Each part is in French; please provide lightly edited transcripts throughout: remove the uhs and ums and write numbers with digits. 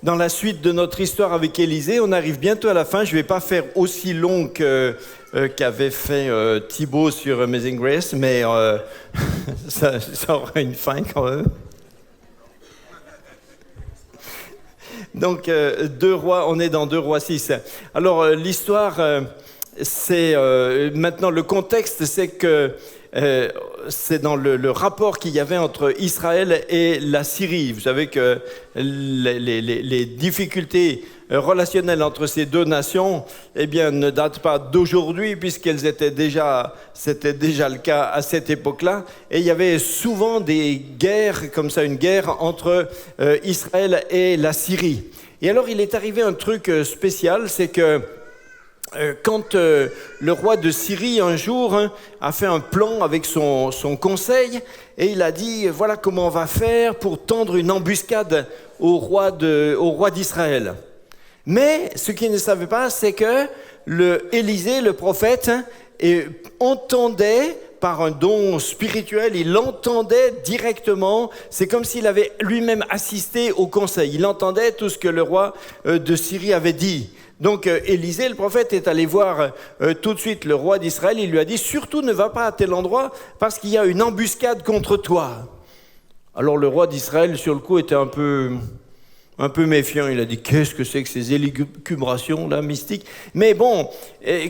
dans la suite de notre histoire avec Élisée. On arrive bientôt à la fin. Je ne vais pas faire aussi long qu'avait fait Thibaut sur Amazing Grace, mais ça aura une fin quand même. Donc, 2 Rois, on est dans 2 Rois 6. Alors, l'histoire, c'est... maintenant, le contexte, c'est que c'est dans le rapport qu'il y avait entre Israël et la Syrie. Vous savez que les difficultés relationnelles entre ces 2 nations, eh bien, ne datent pas d'aujourd'hui, puisqu'elles étaient déjà, c'était déjà le cas à cette époque-là. Et il y avait souvent des guerres, comme ça, une guerre entre Israël et la Syrie. Et alors, il est arrivé un truc spécial, c'est que quand le roi de Syrie, un jour, a fait un plan avec son conseil, et il a dit, voilà comment on va faire pour tendre une embuscade au roi d'Israël. Mais ce qu'il ne savait pas, c'est que Élisée, le prophète, entendait par un don spirituel, il entendait directement, c'est comme s'il avait lui-même assisté au conseil, il entendait tout ce que le roi de Syrie avait dit. Donc Élisée, le prophète, est allé voir tout de suite le roi d'Israël, il lui a dit « Surtout ne va pas à tel endroit parce qu'il y a une embuscade contre toi ». Alors le roi d'Israël, sur le coup, était un peu méfiant. Il a dit, qu'est-ce que c'est que ces élucubrations là, mystiques? Mais bon,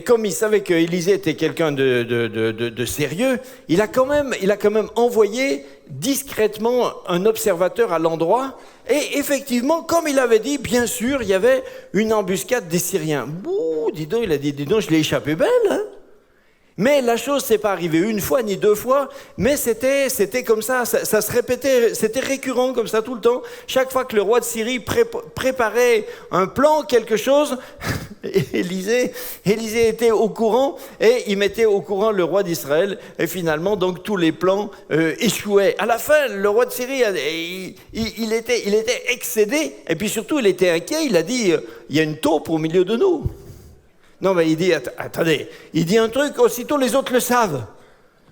comme il savait qu'Élisée était quelqu'un de sérieux, il a quand même envoyé discrètement un observateur à l'endroit. Et effectivement, comme il avait dit, bien sûr, il y avait une embuscade des Syriens. Bouh, dis donc, il a dit, dis donc, je l'ai échappé belle, hein? Mais la chose s'est pas arrivée 1 fois ni 2 fois, mais c'était comme ça se répétait, c'était récurrent comme ça tout le temps. Chaque fois que le roi de Syrie préparait un plan, quelque chose, Élisée était au courant et il mettait au courant le roi d'Israël. Et finalement, donc tous les plans échouaient. À la fin, le roi de Syrie, il était excédé et puis surtout il était inquiet. Il a dit, il y a une taupe au milieu de nous. Non, mais il dit, attendez, il dit un truc, aussitôt les autres le savent.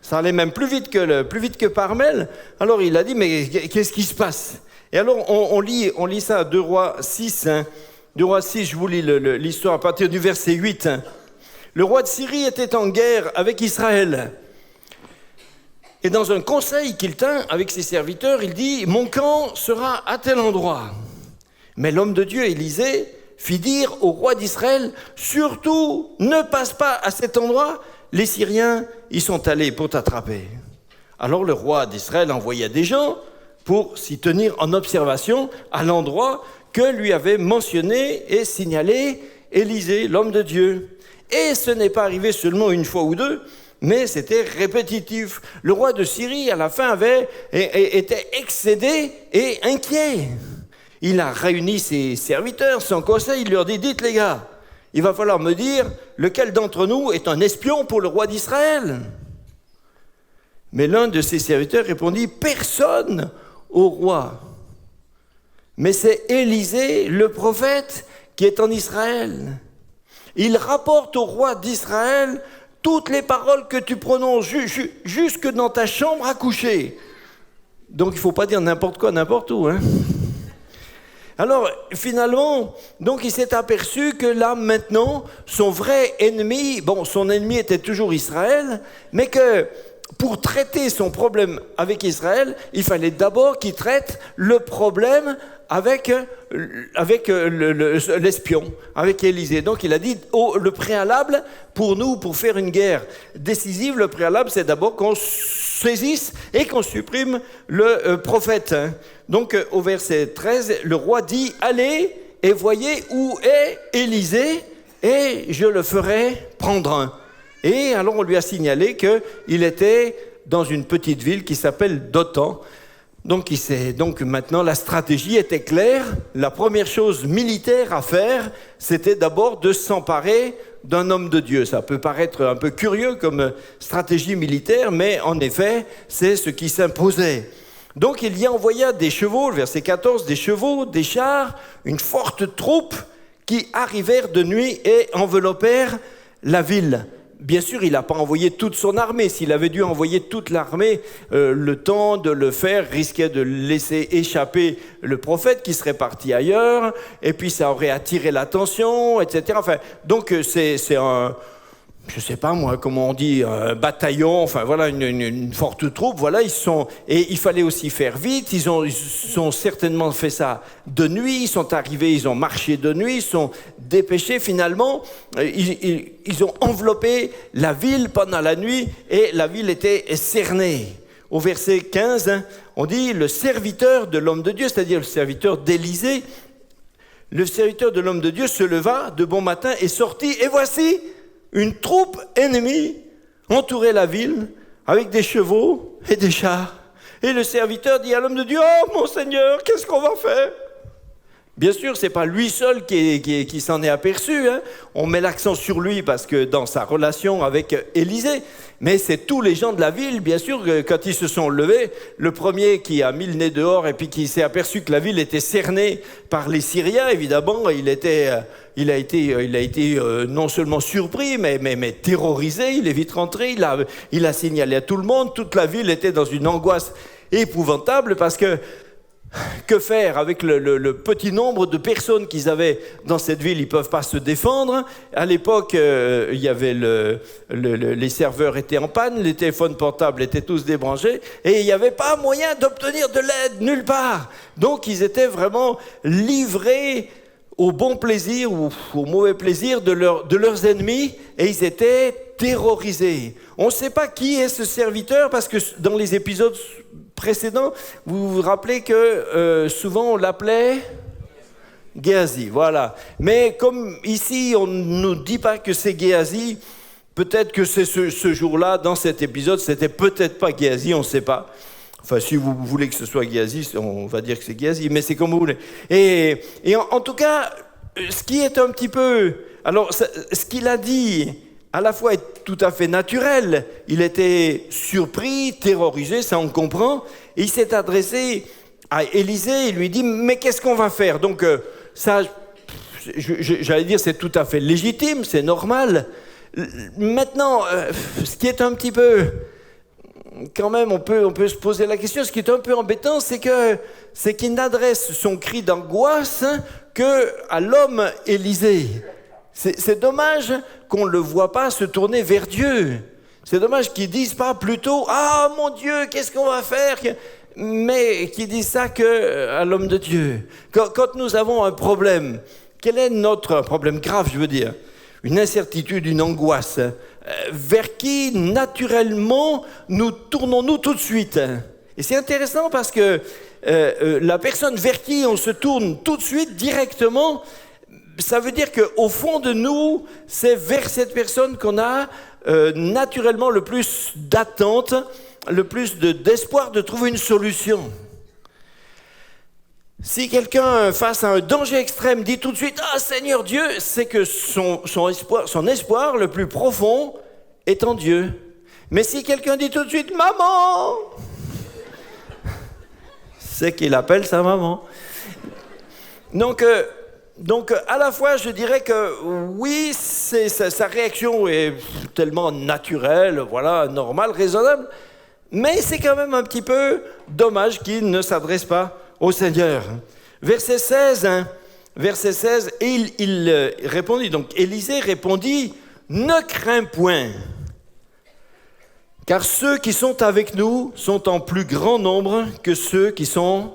Ça allait même plus vite que par mail. Alors il a dit, mais qu'est-ce qui se passe? Et alors on lit ça à 2 Rois 6. 2 Rois 6, je vous lis l'histoire à partir du verset 8. Le roi de Syrie était en guerre avec Israël. Et dans un conseil qu'il tint avec ses serviteurs, il dit, mon camp sera à tel endroit. Mais l'homme de Dieu, Élisée, fit dire au roi d'Israël, surtout ne passe pas à cet endroit, les Syriens y sont allés pour t'attraper. Alors le roi d'Israël envoya des gens pour s'y tenir en observation à l'endroit que lui avait mentionné et signalé Élisée, l'homme de Dieu. Et ce n'est pas arrivé seulement 1 fois ou 2, mais c'était répétitif. Le roi de Syrie, à la fin, était excédé et inquiet. Il a réuni ses serviteurs, son conseil, il leur dit, dites les gars, il va falloir me dire lequel d'entre nous est un espion pour le roi d'Israël. Mais l'un de ses serviteurs répondit, personne au roi. Mais c'est Élisée, le prophète, qui est en Israël. Il rapporte au roi d'Israël toutes les paroles que tu prononces jusque dans ta chambre à coucher. Donc il ne faut pas dire n'importe quoi, n'importe où, hein. Alors, finalement, donc il s'est aperçu que là, maintenant, son vrai ennemi, son ennemi était toujours Israël, mais que pour traiter son problème avec Israël, il fallait d'abord qu'il traite le problème avec l'espion, avec Élisée. Donc il a dit, le préalable pour nous, pour faire une guerre décisive, le préalable, c'est d'abord qu'on saisisse et qu'on supprime le prophète. Donc au verset 13, le roi dit, allez et voyez où est Élisée et je le ferai prendre. Et alors on lui a signalé qu'il était dans une petite ville qui s'appelle Dothan. Donc maintenant la stratégie était claire. La première chose militaire à faire, c'était d'abord de s'emparer d'un homme de Dieu. Ça peut paraître un peu curieux comme stratégie militaire, mais en effet, c'est ce qui s'imposait. Donc il y envoya des chevaux, verset 14, des chevaux, des chars, une forte troupe qui arrivèrent de nuit et enveloppèrent la ville. Bien sûr, il n'a pas envoyé toute son armée. S'il avait dû envoyer toute l'armée, le temps de le faire risquait de laisser échapper le prophète qui serait parti ailleurs, et puis ça aurait attiré l'attention, etc. Enfin, donc c'est un... Je ne sais pas moi, comment on dit, un bataillon, enfin voilà, une forte troupe, voilà, et il fallait aussi faire vite, ils ont certainement fait ça de nuit, ils sont arrivés, ils ont marché de nuit, ils sont dépêchés finalement, ils ont enveloppé la ville pendant la nuit, et la ville était cernée. Au verset 15, on dit, le serviteur de l'homme de Dieu, c'est-à-dire le serviteur d'Élisée, le serviteur de l'homme de Dieu se leva de bon matin et sortit, et voici, une troupe ennemie entourait la ville avec des chevaux et des chars. Et le serviteur dit à l'homme de Dieu, « Oh, mon Seigneur, qu'est-ce qu'on va faire ?» Bien sûr, ce n'est pas lui seul qui s'en est aperçu. Hein. On met l'accent sur lui parce que dans sa relation avec Élisée. Mais c'est tous les gens de la ville, bien sûr, quand ils se sont levés. Le premier qui a mis le nez dehors et puis qui s'est aperçu que la ville était cernée par les Syriens, évidemment, il a été non seulement surpris, mais terrorisé. Il est vite rentré, il a signalé à tout le monde. Toute la ville était dans une angoisse épouvantable parce que faire avec le petit nombre de personnes qu'ils avaient dans cette ville? Ils ne peuvent pas se défendre. À l'époque, il y avait les serveurs étaient en panne, les téléphones portables étaient tous débranchés, et il n'y avait pas moyen d'obtenir de l'aide nulle part. Donc, ils étaient vraiment livrés au bon plaisir ou au mauvais plaisir de leurs ennemis, et ils étaient terrorisés. On ne sait pas qui est ce serviteur, parce que dans les épisodes précédents, vous vous rappelez que souvent on l'appelait Géasi, voilà. Mais comme ici on ne nous dit pas que c'est Géasi, peut-être que c'est ce jour-là, dans cet épisode, c'était peut-être pas Géasi, on ne sait pas. Enfin, si vous voulez que ce soit Géasi, on va dire que c'est Géasi, mais c'est comme vous voulez. Et en tout cas, ce qui est un petit peu... Alors, ce qu'il a dit, à la fois est tout à fait naturel. Il était surpris, terrorisé, ça on comprend. Et il s'est adressé à Élisée, il lui dit « Mais qu'est-ce qu'on va faire ?» Donc, ça, j'allais dire, c'est tout à fait légitime, c'est normal. Maintenant, ce qui est un petit peu... Quand même, on peut se poser la question. Ce qui est un peu embêtant, c'est qu'il n'adresse son cri d'angoisse qu'à l'homme Élisée. C'est dommage qu'on ne le voit pas se tourner vers Dieu. C'est dommage qu'ils ne disent pas plutôt « Ah, mon Dieu, qu'est-ce qu'on va faire ?» Mais qu'ils disent ça qu'à l'homme de Dieu. Quand nous avons un problème, quel est notre problème grave, je veux dire? Une incertitude, une angoisse. Vers qui, naturellement, nous tournons-nous tout de suite? Et c'est intéressant parce que la personne vers qui on se tourne tout de suite, directement, ça veut dire qu'au fond de nous, c'est vers cette personne qu'on a naturellement le plus d'attente, le plus d'espoir de trouver une solution. Si quelqu'un, face à un danger extrême, dit tout de suite « Ah, Seigneur Dieu », c'est que son espoir le plus profond est en Dieu. Mais si quelqu'un dit tout de suite « Maman », c'est qu'il appelle sa maman. Donc, à la fois, je dirais que oui, sa réaction est tellement naturelle, voilà, normale, raisonnable, mais c'est quand même un petit peu dommage qu'il ne s'adresse pas au Seigneur. Verset 16, et il répondit, donc Élisée répondit, « Ne crains point, car ceux qui sont avec nous sont en plus grand nombre que ceux qui sont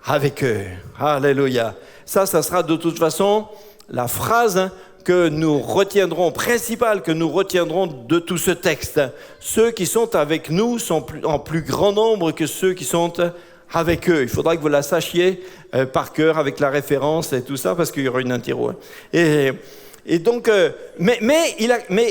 avec eux. » Alléluia. Ça sera de toute façon la phrase que nous retiendrons, principale que nous retiendrons de tout ce texte. Ceux qui sont avec nous sont en plus grand nombre que ceux qui sont avec eux. Il faudra que vous la sachiez par cœur avec la référence et tout ça, parce qu'il y aura une interro. Et donc, mais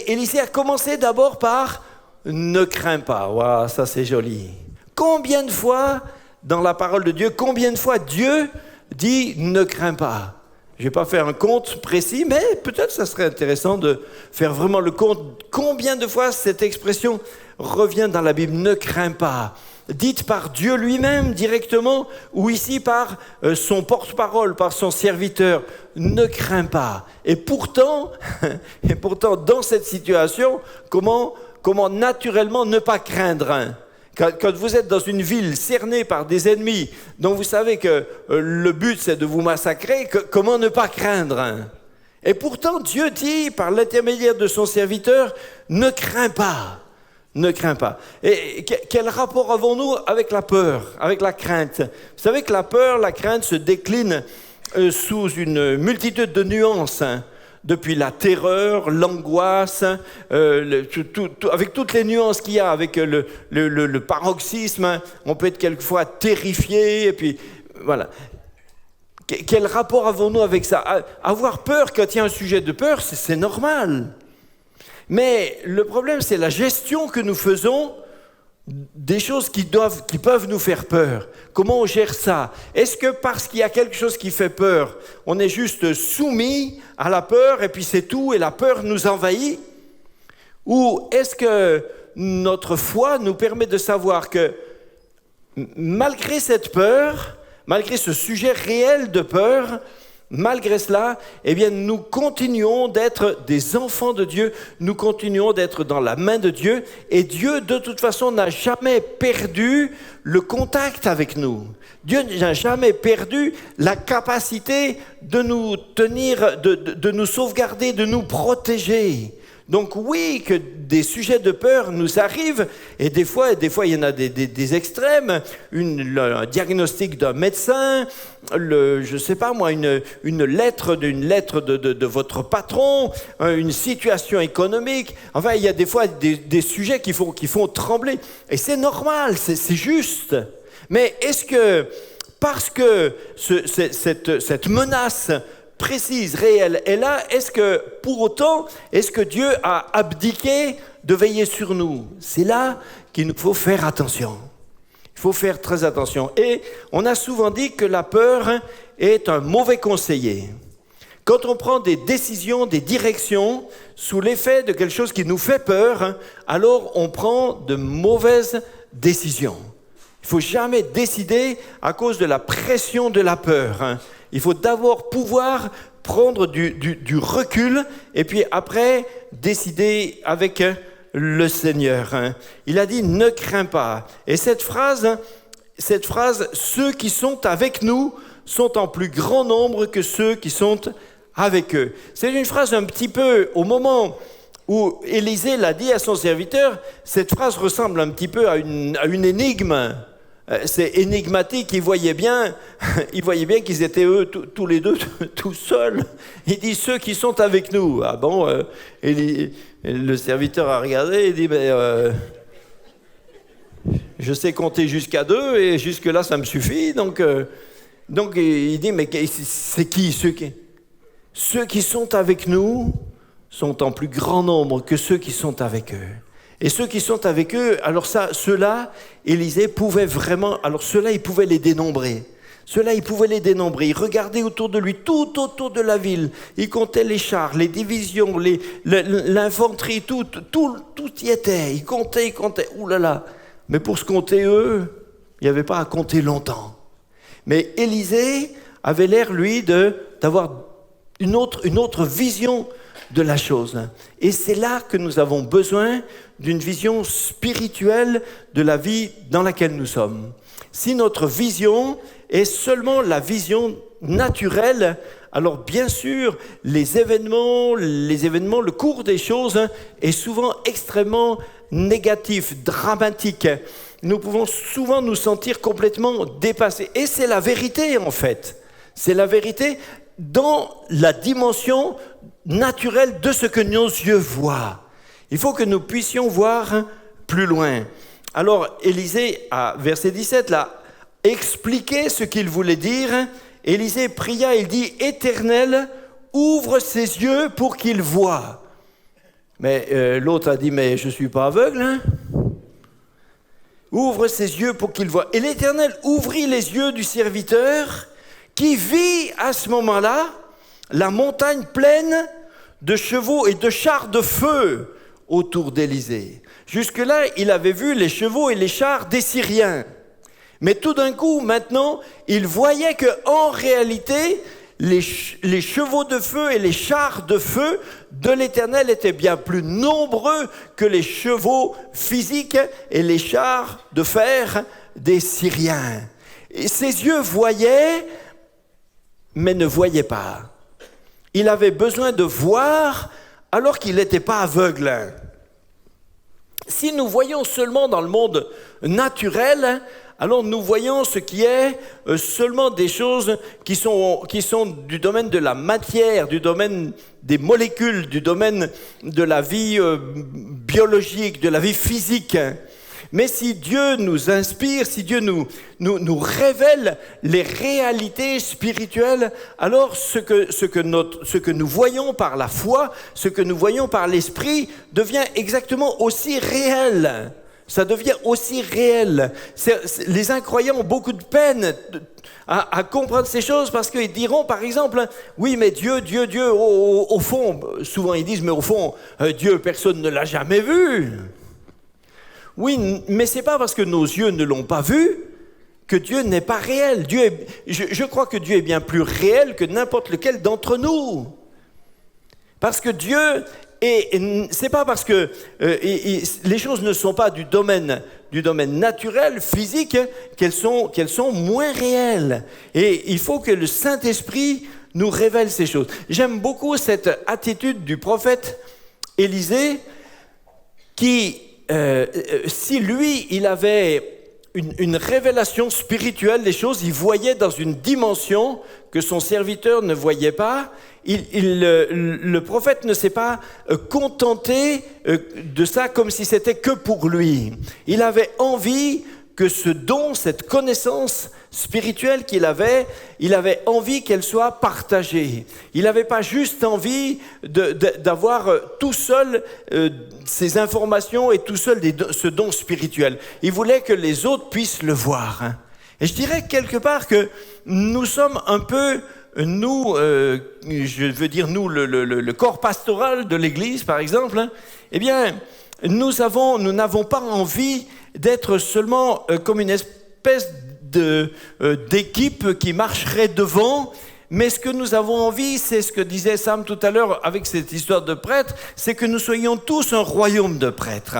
Élisée a commencé d'abord par « ne crains pas ». Waouh, ça c'est joli. Combien de fois dans la parole de Dieu, combien de fois Dieu dit « ne crains pas ». Je ne vais pas faire un compte précis, mais peut-être ça serait intéressant de faire vraiment le compte. Combien de fois cette expression revient dans la Bible « ne crains pas ». dite par Dieu lui-même directement, ou ici par son porte-parole, par son serviteur. Ne crains pas. Et pourtant, dans cette situation, comment naturellement ne pas craindre, hein? Quand vous êtes dans une ville cernée par des ennemis, dont vous savez que le but c'est de vous massacrer, comment ne pas craindre, hein? Et pourtant, Dieu dit, par l'intermédiaire de son serviteur, ne crains pas. Ne crains pas. Et quel rapport avons-nous avec la peur, avec la crainte? Vous savez que la peur, la crainte se décline sous une multitude de nuances, hein, depuis la terreur, l'angoisse, avec toutes les nuances qu'il y a, avec le paroxysme, hein, on peut être quelquefois terrifié, et puis voilà. Quel rapport avons-nous avec ça? Avoir peur, quand il y a un sujet de peur, c'est normal. Mais le problème, c'est la gestion que nous faisons des choses qui peuvent nous faire peur. Comment on gère ça? Est-ce que parce qu'il y a quelque chose qui fait peur, on est juste soumis à la peur et puis c'est tout et la peur nous envahit? Ou est-ce que notre foi nous permet de savoir que malgré cette peur, malgré ce sujet réel de peur, malgré cela, eh bien, nous continuons d'être des enfants de Dieu, nous continuons d'être dans la main de Dieu, et Dieu, de toute façon, n'a jamais perdu le contact avec nous. Dieu n'a jamais perdu la capacité de nous tenir, de nous sauvegarder, de nous protéger. Donc oui, que des sujets de peur nous arrivent, et des fois il y en a des extrêmes, un diagnostic d'un médecin, je sais pas moi, une lettre de votre patron, une situation économique. Enfin, il y a des fois des sujets qui font trembler, et c'est normal, c'est juste. Mais est-ce que parce que cette menace précise, réelle est là, est-ce que pour autant, est-ce que Dieu a abdiqué de veiller sur nous? C'est là qu'il nous faut faire attention. Il faut faire très attention. Et on a souvent dit que la peur est un mauvais conseiller. Quand on prend des décisions, des directions, sous l'effet de quelque chose qui nous fait peur, alors on prend de mauvaises décisions. Il ne faut jamais décider à cause de la pression de la peur. Il faut d'abord pouvoir prendre du recul et puis après décider avec le Seigneur. Il a dit « ne crains pas ». Et cette phrase, ceux qui sont avec nous sont en plus grand nombre que ceux qui sont avec eux. C'est une phrase un petit peu, au moment où Élisée l'a dit à son serviteur, cette phrase ressemble un petit peu à une énigme. C'est énigmatique, ils voyaient bien qu'ils étaient eux tous les deux tout seuls. Il dit ceux qui sont avec nous. Ah bon, le serviteur a regardé et dit je sais compter jusqu'à 2 et jusque là ça me suffit. Donc il dit mais c'est qui ceux qui sont avec nous sont en plus grand nombre que ceux qui sont avec eux. Et ceux qui sont avec eux, alors ceux-là, Élisée pouvait vraiment, alors ceux-là, il pouvait les dénombrer. Ceux-là, il pouvait les dénombrer. Il regardait autour de lui, tout autour de la ville. Il comptait les chars, les divisions, l'infanterie, tout y était. Il comptait. Ouh là là. Mais pour se compter eux, il n'y avait pas à compter longtemps. Mais Élisée avait l'air, lui, d'avoir une autre vision de la chose. Et c'est là que nous avons besoin d'une vision spirituelle de la vie dans laquelle nous sommes. Si notre vision est seulement la vision naturelle, alors bien sûr, les événements, le cours des choses est souvent extrêmement négatif, dramatique. Nous pouvons souvent nous sentir complètement dépassés. Et c'est la vérité en fait. C'est la vérité dans la dimension naturelle de ce que nos yeux voient. Il faut que nous puissions voir plus loin. Alors, Élisée, à verset 17, là, expliquait ce qu'il voulait dire. Élisée pria, il dit « Éternel, ouvre ses yeux pour qu'il voie. » Mais l'autre a dit « Mais je ne suis pas aveugle. Hein? » Ouvre ses yeux pour qu'il voie. Et l'Éternel ouvrit les yeux du serviteur qui vit à ce moment-là la montagne pleine de chevaux et de chars de feu autour d'Élysée. Jusque-là, il avait vu les chevaux et les chars des Syriens. Mais tout d'un coup, maintenant, il voyait qu'en réalité, les chevaux de feu et les chars de feu de l'Éternel étaient bien plus nombreux que les chevaux physiques et les chars de fer des Syriens. Et ses yeux voyaient, mais ne voyaient pas. Il avait besoin de voir alors qu'il n'était pas aveugle. Si nous voyons seulement dans le monde naturel, alors nous voyons ce qui est seulement des choses qui sont du domaine de la matière, du domaine des molécules, du domaine de la vie biologique, de la vie physique. Mais si Dieu nous inspire, si Dieu nous révèle les réalités spirituelles, alors ce que nous voyons par la foi, ce que nous voyons par l'esprit, devient exactement aussi réel. Ça devient aussi réel. Les incroyants ont beaucoup de peine à comprendre ces choses parce qu'ils diront, par exemple, oui, mais Dieu, au fond, souvent ils disent, mais au fond, Dieu, personne ne l'a jamais vu. Oui, mais ce n'est pas parce que nos yeux ne l'ont pas vu que Dieu n'est pas réel. Je crois que Dieu est bien plus réel que n'importe lequel d'entre nous. Parce que Dieu, c'est pas parce que les choses ne sont pas du domaine naturel, physique, qu'elles sont moins réelles. Et il faut que le Saint-Esprit nous révèle ces choses. J'aime beaucoup cette attitude du prophète Élisée qui... si lui, il avait une révélation spirituelle des choses, il voyait dans une dimension que son serviteur ne voyait pas, le prophète ne s'est pas contenté de ça comme si c'était que pour lui. Il avait envie que ce don, cette connaissance spirituelle qu'il avait, il avait envie qu'elle soit partagée. Il n'avait pas juste envie d'avoir tout seul ces informations et tout seul ce don spirituel. Il voulait que les autres puissent le voir. Et je dirais quelque part que nous sommes un peu, nous, je veux dire nous, le corps pastoral de l'Église par exemple, eh bien, nous n'avons pas envie d'être seulement comme une espèce d'équipe qui marcherait devant, mais ce que nous avons envie, c'est ce que disait Sam tout à l'heure avec cette histoire de prêtre, c'est que nous soyons tous un royaume de prêtres.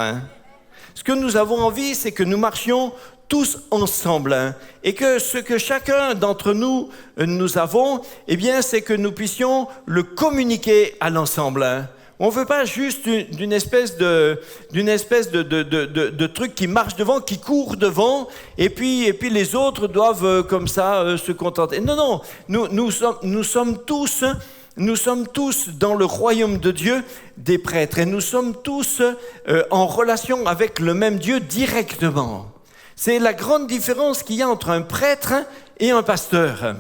Ce que nous avons envie, c'est que nous marchions tous ensemble, et que ce que chacun d'entre nous avons, eh bien, c'est que nous puissions le communiquer à l'ensemble. On ne veut pas juste d'une espèce de truc qui marche devant, qui court devant, et puis les autres doivent comme ça se contenter. Non, nous sommes tous dans le royaume de Dieu des prêtres, et nous sommes tous en relation avec le même Dieu directement. C'est la grande différence qu'il y a entre un prêtre et un pasteur.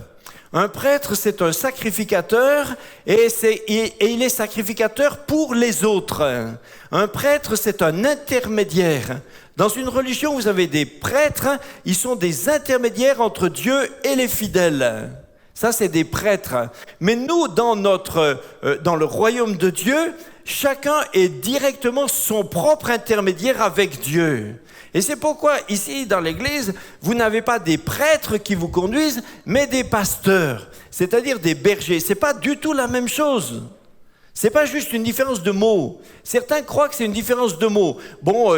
Un prêtre, c'est un sacrificateur et il est sacrificateur pour les autres. Un prêtre, c'est un intermédiaire. Dans une religion, vous avez des prêtres, ils sont des intermédiaires entre Dieu et les fidèles. Ça, c'est des prêtres. Mais nous, dans le royaume de Dieu, chacun est directement son propre intermédiaire avec Dieu. Et c'est pourquoi ici dans l'Église, vous n'avez pas des prêtres qui vous conduisent, mais des pasteurs, c'est-à-dire des bergers. C'est pas du tout la même chose. C'est pas juste une différence de mots. Certains croient que c'est une différence de mots. Bon,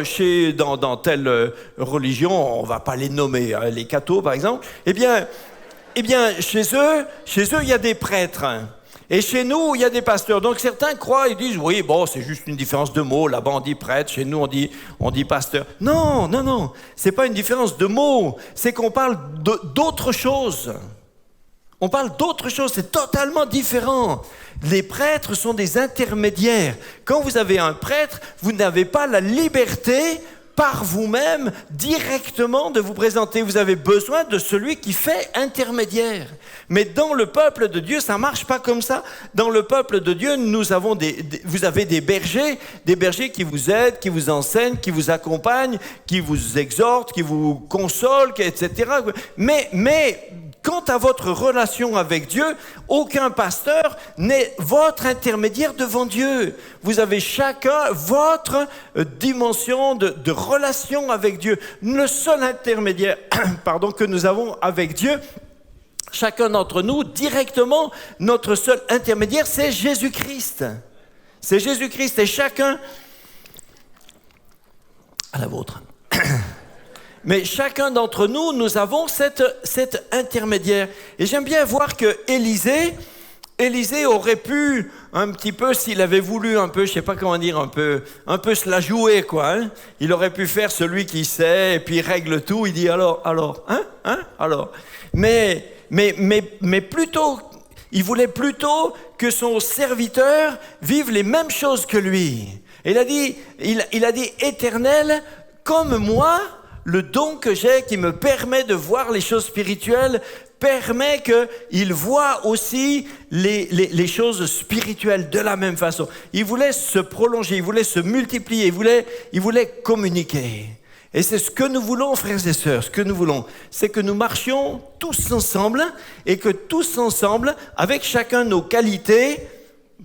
dans telle religion, on va pas les nommer, les cathos par exemple. Eh bien, chez eux, il y a des prêtres. Et chez nous, il y a des pasteurs. Donc certains croient, ils disent, oui, bon, c'est juste une différence de mots. Là-bas, on dit prêtre, chez nous, on dit pasteur. Non, c'est pas une différence de mots. C'est qu'on parle d'autre chose. On parle d'autre chose, c'est totalement différent. Les prêtres sont des intermédiaires. Quand vous avez un prêtre, vous n'avez pas la liberté par vous-même, directement de vous présenter. Vous avez besoin de celui qui fait intermédiaire. Mais dans le peuple de Dieu, ça ne marche pas comme ça. Dans le peuple de Dieu, vous avez des bergers qui vous aident, qui vous enseignent, qui vous accompagnent, qui vous exhortent, qui vous consolent, etc. Mais quant à votre relation avec Dieu, aucun pasteur n'est votre intermédiaire devant Dieu. Vous avez chacun votre dimension de relation avec Dieu. Le seul intermédiaire que nous avons avec Dieu, chacun d'entre nous, directement, notre seul intermédiaire, c'est Jésus-Christ. C'est Jésus-Christ et chacun à la vôtre. Mais chacun d'entre nous, nous avons cet intermédiaire. Et j'aime bien voir que Élisée aurait pu un petit peu, s'il avait voulu un peu, je sais pas comment dire, un peu se la jouer, quoi. Hein. Il aurait pu faire celui qui sait et puis règle tout. Il dit alors, alors. Mais plutôt, il voulait plutôt que son serviteur vive les mêmes choses que lui. Et il a dit, Éternel, comme moi, le don que j'ai qui me permet de voir les choses spirituelles permet qu'il voit aussi les choses spirituelles de la même façon. Il voulait se prolonger, il voulait se multiplier, il voulait communiquer. Et c'est ce que nous voulons, frères et sœurs, ce que nous voulons, c'est que nous marchions tous ensemble et que tous ensemble, avec chacun nos qualités,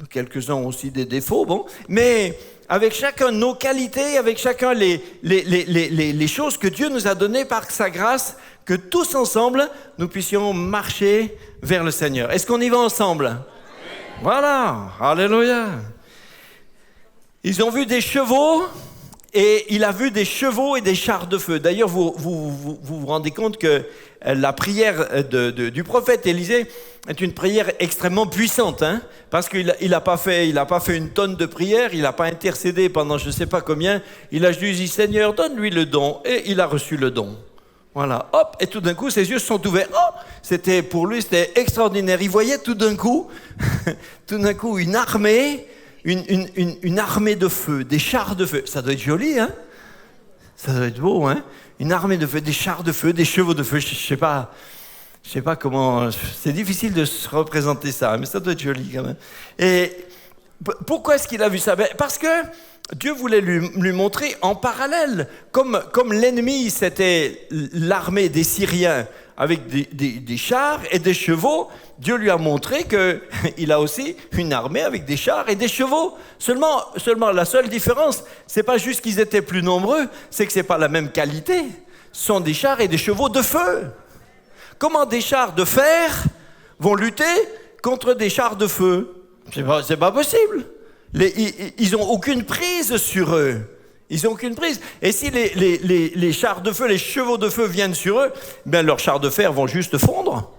quelques-uns ont aussi des défauts, mais avec chacun nos qualités, avec chacun les choses que Dieu nous a données par sa grâce, que tous ensemble, nous puissions marcher vers le Seigneur. Est-ce qu'on y va ensemble? Oui. Voilà, alléluia. Ils ont vu des chevaux et il a vu des chevaux et des chars de feu. D'ailleurs, vous rendez compte que la prière du prophète Élisée est une prière extrêmement puissante, hein, parce qu'il n'a pas fait une tonne de prières, il n'a pas intercédé pendant je ne sais pas combien, il a juste dit Seigneur, donne-lui le don, et il a reçu le don. Voilà, hop, et tout d'un coup, ses yeux se sont ouverts. Oh, pour lui, c'était extraordinaire. Il voyait tout d'un coup une armée, une armée de feu, des chars de feu. Ça doit être joli, hein? Ça doit être beau, hein? Une armée de feu, des chars de feu, des chevaux de feu. Je sais pas comment. C'est difficile de se représenter ça, mais ça doit être joli quand même. Et pourquoi est-ce qu'il a vu ça? Parce que Dieu voulait lui montrer en parallèle, comme l'ennemi, c'était l'armée des Syriens avec des chars et des chevaux, Dieu lui a montré qu'il a aussi une armée avec des chars et des chevaux. Seulement la seule différence, c'est pas juste qu'ils étaient plus nombreux, c'est que c'est pas la même qualité. Ce sont des chars et des chevaux de feu. Comment des chars de fer vont lutter contre des chars de feu? C'est pas possible. Ils n'ont aucune prise sur eux. Ils n'ont aucune prise. Et si les chars de feu, les chevaux de feu viennent sur eux, ben leurs chars de fer vont juste fondre.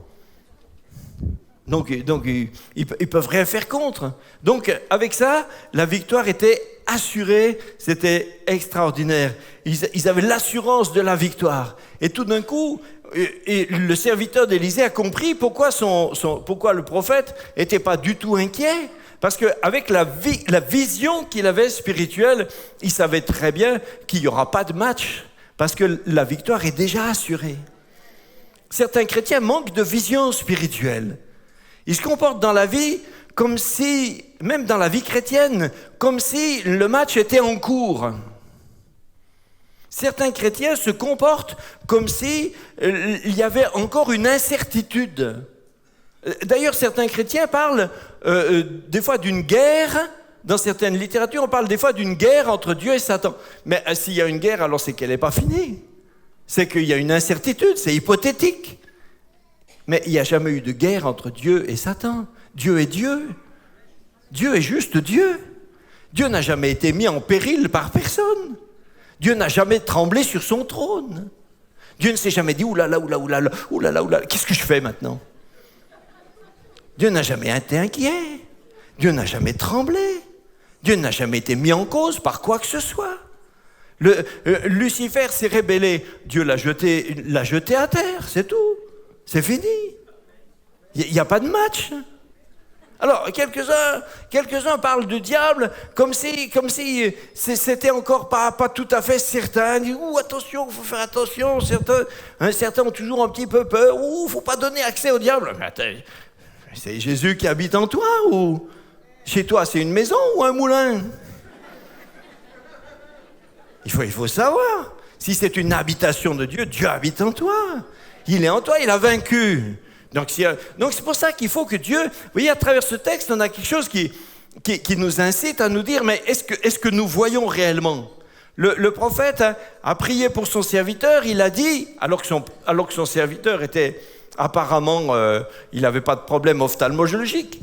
Donc ils peuvent rien faire contre. Donc avec ça, la victoire était assurée. C'était extraordinaire. Ils avaient l'assurance de la victoire. Et tout d'un coup, le serviteur d'Élisée a compris pourquoi le prophète n'était pas du tout inquiet. Parce qu'avec la vision qu'il avait spirituelle, il savait très bien qu'il n'y aura pas de match, parce que la victoire est déjà assurée. Certains chrétiens manquent de vision spirituelle. Ils se comportent dans la vie comme si, même dans la vie chrétienne, comme si le match était en cours. Certains chrétiens se comportent comme si il y avait encore une incertitude. D'ailleurs, certains chrétiens parlent des fois d'une guerre. Dans certaines littératures, on parle des fois d'une guerre entre Dieu et Satan. Mais s'il y a une guerre, alors c'est qu'elle n'est pas finie. C'est qu'il y a une incertitude, c'est hypothétique. Mais il n'y a jamais eu de guerre entre Dieu et Satan. Dieu est Dieu. Dieu est juste Dieu. Dieu n'a jamais été mis en péril par personne. Dieu n'a jamais tremblé sur son trône. Dieu ne s'est jamais dit « oulala, oulala, oulala, oulala, qu'est-ce que je fais maintenant ?» Dieu n'a jamais été inquiet. Dieu n'a jamais tremblé. Dieu n'a jamais été mis en cause par quoi que ce soit. Lucifer s'est rébellé. Dieu l'a jeté à terre, c'est tout. C'est fini. Il n'y a pas de match. Alors, quelques-uns parlent du diable comme si c'était encore pas tout à fait certain. Ils disent, attention, il faut faire attention. Certains ont toujours un petit peu peur. Il ne faut pas donner accès au diable. Mais attends, c'est Jésus qui habite en toi ou chez toi, c'est une maison ou un moulin? Il faut savoir. Si c'est une habitation de Dieu, Dieu habite en toi. Il est en toi, il a vaincu. Donc c'est pour ça qu'il faut que Dieu... Vous voyez, à travers ce texte, on a quelque chose qui nous incite à nous dire, mais est-ce que nous voyons réellement ? Le prophète a prié pour son serviteur, il a dit, alors que son serviteur était apparemment, il n'avait pas de problème ophtalmologique,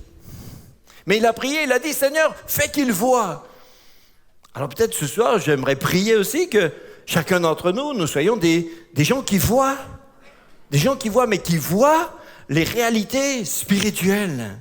mais il a prié, il a dit, Seigneur, fais qu'il voie. Alors peut-être ce soir, j'aimerais prier aussi que chacun d'entre nous, nous soyons des gens qui voient, mais qui voient les réalités spirituelles.